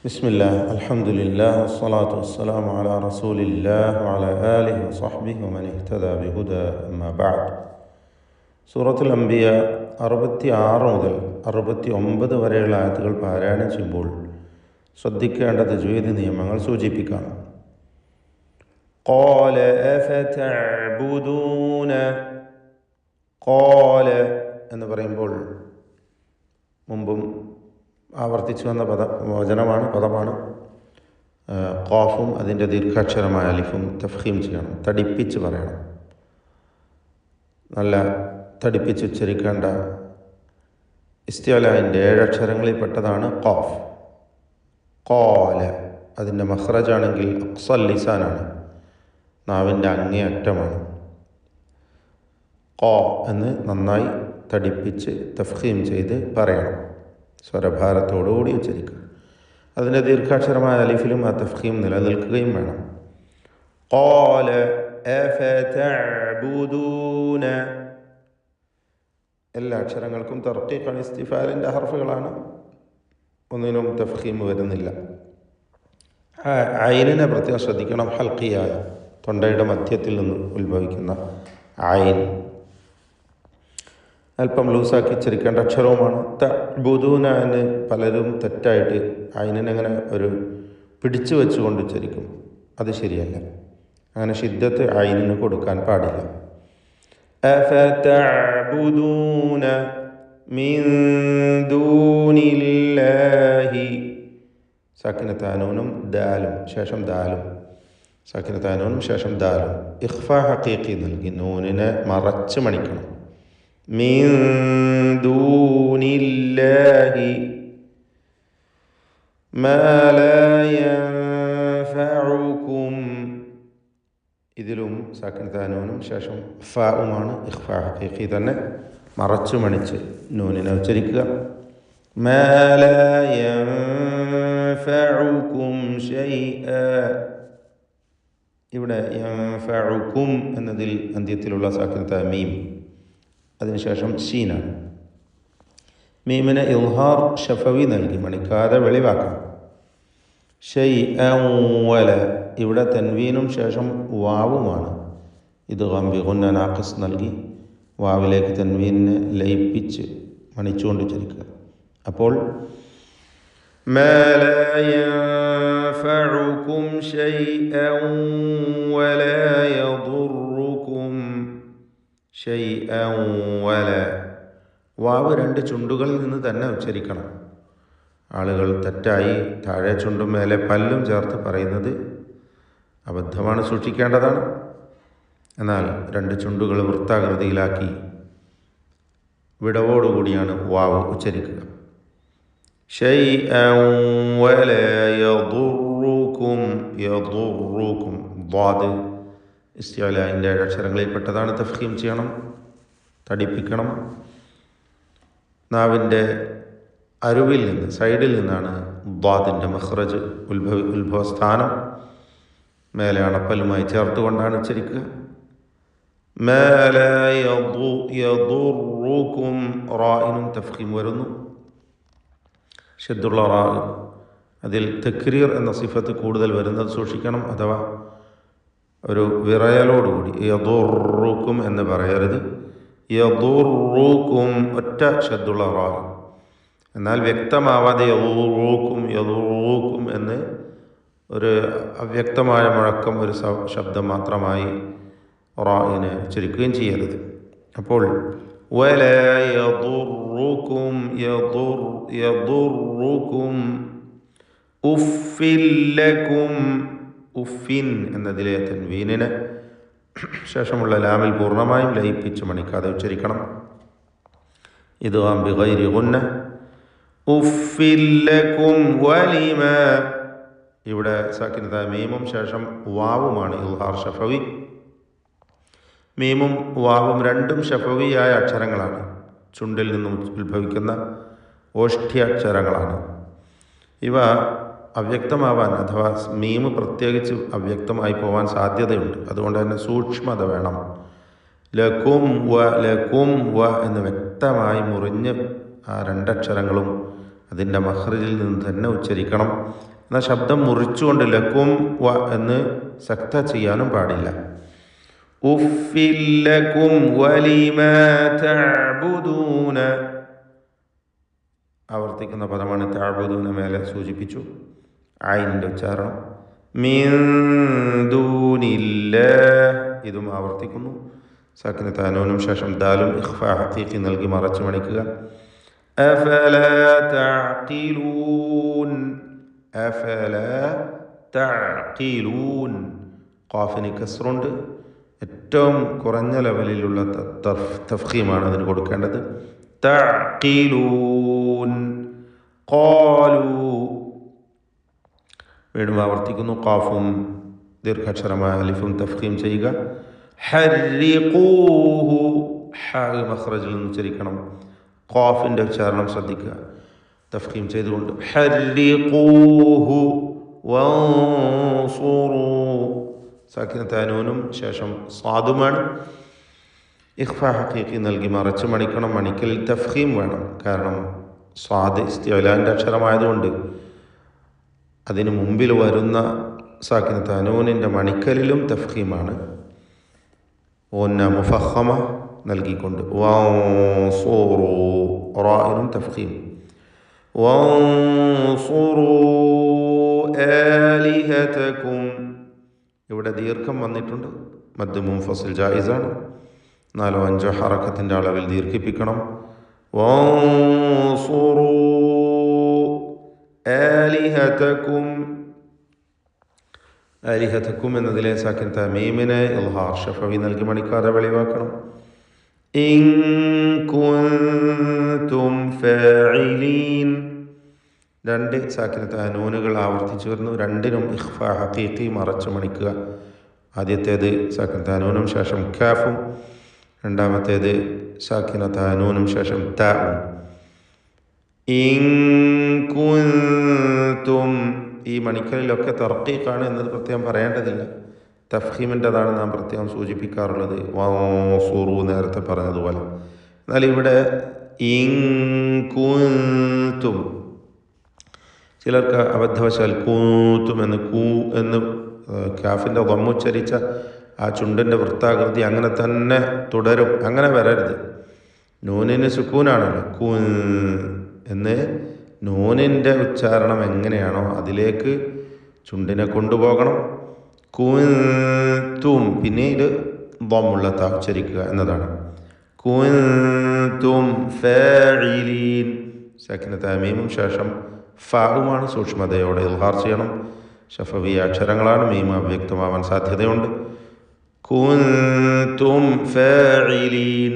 ബിസ്മില്ലാ അൽഹംദുലില്ലാ വസ്സലാത്തു വസ്സലാമു അലാ റസൂലില്ലാഹി വഅലാ ആലിഹി വസഹ്ബിഹി വമൻ ഇഹ്തദാ ബിഹുദാ അമ്മാ ബഅദ്. സൂറത്തുൽ അംബിയ 66 മുതൽ 69 വരെയുള്ള ആയത്തുകൾ പാരായണം ചെയ്യുമ്പോൾ ശ്രദ്ധിക്കേണ്ട തജ്വീദ് നിയമങ്ങൾ സൂചിപ്പിക്കാം. ഖാല അഫതഅബുദൂന, ഖാല എന്ന് പറയുമ്പോൾ മുമ്പും ആവർത്തിച്ചു വന്ന പദമാണ്. ഖാഫും അതിൻ്റെ ദീർഘാക്ഷരമായ അലിഫും തഫ്ഖീം ചെയ്യണം, തടിപ്പിച്ച് പറയണം. നല്ല തടിപ്പിച്ച് ഉച്ചരിക്കേണ്ട ഇസ്തിഅലാഇൻ്റെ 7 അക്ഷരങ്ങളിൽ പെട്ടതാണ് ഖാഫ്. ഖാല അതിൻ്റെ മഖ്റജാണെങ്കിൽ അഖ്സൽ ലിസാനാണ്, നാവിൻ്റെ അങ്ങേ അറ്റമാണ്. ഖാ എന്ന് നന്നായി തടിപ്പിച്ച് തഫ്ഖീം ചെയ്ത് പറയണം, സ്വരഭാരത്തോടുകൂടി ഉച്ചരിക്കുക. അതിൻ്റെ ദീർഘാക്ഷരമായ അലിഫിലും ആ തഫ്ഖീം നിലനിൽക്കുകയും വേണം. ഖാല അഫതഅബുദൂന, എല്ലാ അക്ഷരങ്ങൾക്കും തർഖീഖ് ഇസ്തിഫാലിൻ്റെ ഹർഫുകളാണ്, ഒന്നിനും തഫ്ഖീം വരുന്നില്ല. ഐനിനെ പ്രത്യേകം ശ്രദ്ധിക്കണം. ഹൽഖിയായ തൊണ്ടയുടെ മധ്യത്തിൽ നിന്ന് ഉത്ഭവിക്കുന്ന ഐൻ അല്പം ലൂസാക്കി ഉച്ചരിക്കേണ്ട അക്ഷരവുമാണ്. തഅബുദൂന എന്ന് പലരും തെറ്റായിട്ട് ഐനിനെങ്ങനെ ഒരു പിടിച്ചു വെച്ചുകൊണ്ട് ഉച്ചരിക്കും, അത് ശരിയല്ല. അങ്ങനെ ഷിദ്ദത്ത് ഐനിന് കൊടുക്കാൻ പാടില്ല. അഫതഅബുദൂന മിൻ ദൂനില്ലാഹി, സാക്കിനത്താനൂനും ദാലും ശേഷം ദാലും, സാക്കിനത്താനൂനും ശേഷം ദാലും. ഇഖ്ഫാ ഹഖീഖി നൽകി നൂനിനെ മറച്ച് മണിക്കണം. മിൻ ദൂനില്ലാഹി മാ ലാ യൻഫഉകും, ഇതിലും സാക്കിനത്താനൂനും ശേഷം ഫാഉമാണ്. ഇഖ്ഫാ ഹഖീഖി തന്നെ മറച്ചു മണിച്ച് നൂനിനെ ഉച്ചരിക്കുക. മാ ലാ യൻഫഉകും ശൈഅ, ഇവിടെ യൻഫഉകും എന്നതിൽ അന്ത്യത്തിലുള്ള സാക്കിനത്ത മീം, അതിനുശേഷം ഷീനാണ്. മീമിനെ ഇൽഹാർ ഷഫവി നൽകി മണിക്കാതെ വെളിവാക്കണം. ഷൈഅൻ വല, ഇവിടെ തൻവീനും ശേഷം വാവുമാണ്. ഇദ്ഗാം ബിഗുന്ന നാഖിസ് നൽകി വാവിലേക്ക് തൻവീനിനെ ലയിപ്പിച്ച് മണിച്ചുകൊണ്ട് ഉച്ചരിക്കുക. അപ്പോൾ മാ ലാ യൻഫഉകും ശൈഅൻ വലാ യദുറുകും ശൈഅൻ വല, വാവ് 2 ചുണ്ടുകളിൽ നിന്ന് തന്നെ ഉച്ചരിക്കണം. ആളുകൾ തെറ്റായി താഴെ ചുണ്ടും മേലെ പല്ലും ചേർത്ത് പറയുന്നത് അബദ്ധമാണ്, സൂക്ഷിക്കേണ്ടതാണ്. എന്നാൽ 2 ചുണ്ടുകൾ വൃത്താകൃതിയിലാക്കി വിടവോടുകൂടിയാണ് വാവ് ഉച്ചരിക്കുക. ശൈഅൻ വലാ യദുറുകും, യദുറുകും ദ്വാദ് ഇസ്തിഅലാഇൻ്റെ 7 അക്ഷരങ്ങളിൽ പെട്ടതാണ്. തഫ്ഖീം ചെയ്യണം, തടിപ്പിക്കണം. നാവിൻ്റെ അരുവിൽ നിന്ന്, സൈഡിൽ നിന്നാണ് ദ്വാദിൻ്റെ മഖ്റജ്, ഉത്ഭവസ്ഥാനം. മേലെ അണപ്പല്ലുമായി ചേർത്തുകൊണ്ടാണ് ഉച്ചരിക്കുക. മാ ലാ യദുറുകും, റായിനും തഫ്ഖീം വരുന്നു. ഷദ്ദുള്ള റാ, അതിൽ തക്രീർ എന്ന സിഫത്ത് കൂടുതൽ വരുന്നത് സൂക്ഷിക്കണം. അഥവാ ഒരു വിറയലോടുകൂടി യദുറുക്കും എന്ന് പറയരുത്. യദുറുക്കും ഒറ്റ ഷദ്ദുള്ള റാ. എന്നാൽ വ്യക്തമാവാതെ യദുറുക്കും എന്ന് ഒരു അവ്യക്തമായ മുഴക്കം, ഒരു ശബ്ദം മാത്രമായി റായിനെ ഉച്ചരിക്കുകയും ചെയ്യരുത്. അപ്പോൾ വലാ യദുറുക്കും യദുറുക്കും ഉഫ്ഫിൻ ലക്കും, ഉഫിൻ എന്നതിലെ തൻവീനിന് ശേഷമുള്ള ലാമിൽ പൂർണ്ണമായും ലയിപ്പിച്ച് മണിക്കാതെ ഉച്ചരിക്കണം. ഇദ്ഗാം ബിഗൈരി ഗുന്ന, ഉഫിൻ ലക്കും വലിമ, ഇവിടെ സാക്കിനത മീമും ശേഷം വാവുമാണ് ഇൽഹാർ ഷഫവി. മീമും വാവും 2 ഷഫവിയായ അക്ഷരങ്ങളാണ്, ചുണ്ടിൽ നിന്നും ഉത്ഭവിക്കുന്ന ഓഷ്ഠ്യ അക്ഷരങ്ങളാണ്. ഇവ അവ്യക്തമാവാൻ, അഥവാ മീമ് പ്രത്യേകിച്ച് അവ്യക്തമായി പോവാൻ സാധ്യതയുണ്ട്. അതുകൊണ്ട് തന്നെ സൂക്ഷ്മത വേണം. ലക്കും വ എന്ന് വ്യക്തമായി മുറിഞ്ഞ് ആ 2 അക്ഷരങ്ങളും അതിൻ്റെ മഖ്റജിൽ നിന്ന് തന്നെ ഉച്ചരിക്കണം. എന്നാൽ ശബ്ദം മുറിച്ചുകൊണ്ട് ലക്കും വ എന്ന് സക്ത ചെയ്യാനും പാടില്ല. ഉഫില്ലക്കും വലിമാ തഅബുദൂന, ആവർത്തിക്കുന്ന പദമാണ്. തഅബുദൂന മേലെ സൂചിപ്പിച്ചു, ഐനിൻ്റെ ഉച്ചാരണം. മിൻ ദൂനില്ലാഹ്, ഇതും ആവർത്തിക്കുന്നു. സാക്കിന താനൂനും ശേഷം ദാലും ഇഖ്ഫാ ഹഖീഖി നൽകി മറച്ചു മണിക്കുക. അഫലാ തഅഖിലൂൻ, അഫലാ തഅഖിലൂൻ, ഖാഫിന് കസ്റുണ്ട്. ഏറ്റവും കുറഞ്ഞ ലെവലിലുള്ള തഫ്ഖീമാണ് അതിന് കൊടുക്കേണ്ടത്. തഅഖിലൂൻ. ഖാലൂ, വീണ്ടും ആവർത്തിക്കുന്നു. ഖാഫും ദീർഘാക്ഷരമായ അലിഫും തഫ്ഖീം ചെയ്യുക. ഹർരിഖൂഹു, ഹ മഖ്റജിൽ നിന്ന് ഉച്ചരിക്കണം. ഖാഫിൻ്റെ ഉച്ചാരണം ശ്രദ്ധിക്കുക, തഫ്ഖീം ചെയ്തുകൊണ്ട്. ഹർരിഖൂഹു വൻസുറൂ, സാക്കിന താനൂനും ശേഷം സ്വാദുമാണ്. ഇഖ്ഫാ ഹഖീഖി നൽകി മറച്ച് മണിക്കണം. മണിക്കൽ തഫ്ഖീം വേണം, കാരണം സ്വാദ് ഇസ്തിഅലാൻ്റെ അക്ഷരമായതുകൊണ്ട് അതിന് മുമ്പിൽ വരുന്ന സാക്കിന താനൂനിൻ്റെ മണിക്കലിലും തഫ്ഖീമാണ്. ഓന്ന മുഫഖമ നൽകിക്കൊണ്ട്. വൻസുറൂ, റായിനും തഫ്ഖീം. വൻസുറൂ ആലിഹതകും, ഇവിടെ ദീർഘം വന്നിട്ടുണ്ട്. മദ് മുൻഫസിൽ ജായിസാണ്. 4-5 ഹറക്കത്തിൻ്റെ അളവിൽ ദീർഘിപ്പിക്കണം. വൻസുറൂ ആലിഹതകും, ആലിഹതകും എന്നതിലെ സാക്കിൻ തമീമിനെ ഇൽഹാർ ഷഫവി നൽകി മണിക്കാതെ വെളിവാക്കണം. ഇൻ കുൻതും ഫാഇലീൻ, 2 സാക്കിന താനൂനുകൾ ആവർത്തിച്ചു വരുന്നു. രണ്ടിനും ഇഖ്ഫാ ഹഖീഖി മറച്ചു മണിക്കുക. ആദ്യത്തേത് സാക്കിന താനൂനും ശേഷം കാഫും, രണ്ടാമത്തേത് സാക്കിന താനൂനും ശേഷം താഉം. ഇൻ കുൻതും, ഈ മണിക്കലിലൊക്കെ തർക്കീഖാണ് എന്നത് പ്രത്യേകം പറയേണ്ടതില്ല. തഫ്ഖീമിൻ്റെതാണ് നാം പ്രത്യേകം സൂചിപ്പിക്കാറുള്ളത്, വൻസുറൂ നേരത്തെ പറഞ്ഞതുപോലെ. എന്നാൽ ഇവിടെ ഇൻ കുൻതും, ചിലർക്ക് അബദ്ധവശാൽ കൂത്തും എന്ന് എന്ന് കാഫിൻ്റെ ദമ്മുച്ചരിച്ച ആ ചുണ്ടിൻ്റെ വൃത്താകൃതി അങ്ങനെ തന്നെ തുടരും. അങ്ങനെ വരരുത്. നൂനിന് സുക്കൂനാണല്ലോ. കൂ എന്ന് നൂനിൻ്റെ ഉച്ചാരണം എങ്ങനെയാണോ അതിലേക്ക് ചുണ്ടിനെ കൊണ്ടുപോകണം. കുൻതും, പിന്നീട് ദമ്മുള്ള ത ഉച്ചരിക്കുക എന്നതാണ്. കുൻതും ഫാഇലീൻ, സാക്കിന തമീമും ശേഷം ഫാവുമാണ്. സൂക്ഷ്മതയോടെ ഇൽഹാർ ചെയ്യണം. ഷഫവി അക്ഷരങ്ങളാണ്. മീം അവ്യക്തമാവാൻ സാധ്യതയുണ്ട്. കുൻതും ഫാഇലീൻ.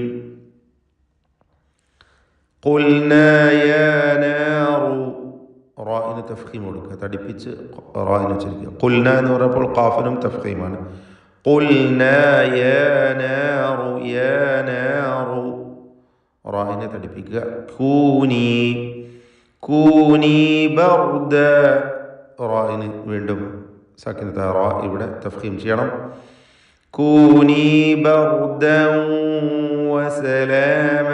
ഖുൽനാ യാ നാറു, റായിന് തഫ്ഖീം കൊടുക്കുക, തടിപ്പിച്ച് റായിന് ഉച്ചരിക്കുക. ഖുൽന എന്ന് പറയുമ്പോൾ ഖാഫിനും തഫ്ഖീമാണ്. ഖുൽനാ യാ നാറു, യാ നാറു, റായിനെ തടിപ്പിക്കുക. കൂനി, കൂനി ബർദ, റായിന് വീണ്ടും സാക്കിനത്ത റാ ഇവിടെ തഫ്ഖീം ചെയ്യണം. കൂനി ബർദൻ വസലാമ,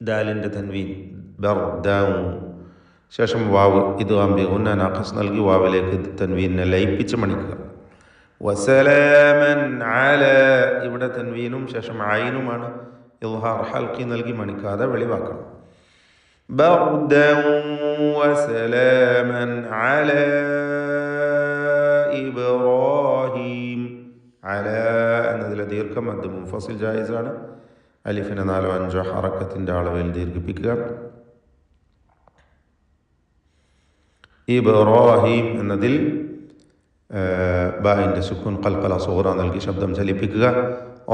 ദാലിൻ്റെ തൻവീൻ ബർദൻ, ശേഷം വാവ് ഇദ്ഗാം ബിഗുന്ന നാഖസ് നൽകി വാവിലേക്ക് തൻവീനെ ലയിപ്പിച്ച് മണിക്കുക. വസലാമൻ അല, ഇവിടെ തൻവീനും ശേഷം ഐനുമാണ്. ഇൽഹാർ ഹൽഖി നൽകി മണിക്കാതെ വെളിവാക്കണം. ബർദൻ വസലാമൻ അല ഇബ്രാഹിം, അല എന്നതിലെ ദീർഘം മദ് മുൻഫസിൽ ജായിസാണ്. അലിഫിനെ 4-5 ഹറക്കത്തിൻ്റെ അളവിൽ ദീർഘിപ്പിക്കുക. ഇബ്രാഹിം എന്നതിൽ ബായിൻ്റെ സുക്കൂൻ ഖൽഖല സുഗ്റ നൽകി ശബ്ദം ചലിപ്പിക്കുക.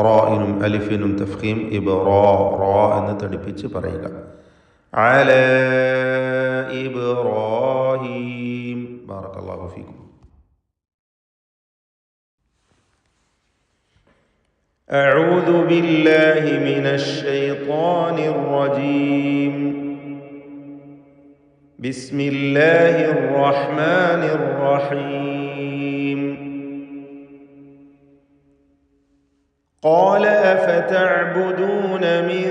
റായിനും അലിഫിനും തഫ്ഖീം. ഇബ്റാ, റാ എന്ന് തടിപ്പിച്ച് പറയുക. അല ഇബ്രാഹിം. ബാറകല്ലാഹു ഫീക്കും. أعوذ بالله من الشيطان الرجيم. بسم الله الرحمن الرحيم. قال أفتعبدون من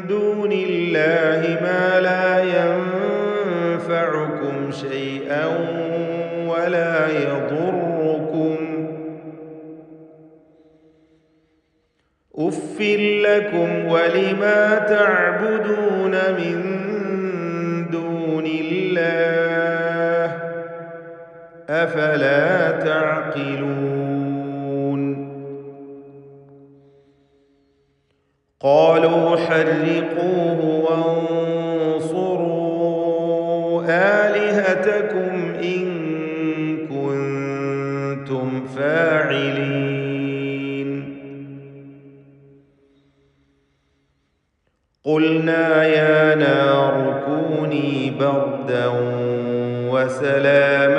دون الله ما لا ينفع ينفعكم شيئا ولا يضركم أف لكم ولما تعبدون من دون الله أفلا تعقلون قالوا حرقوه وانصروا آلهتكم إن كنتم فاعلين قلنا يا نار كوني بردا وسلاما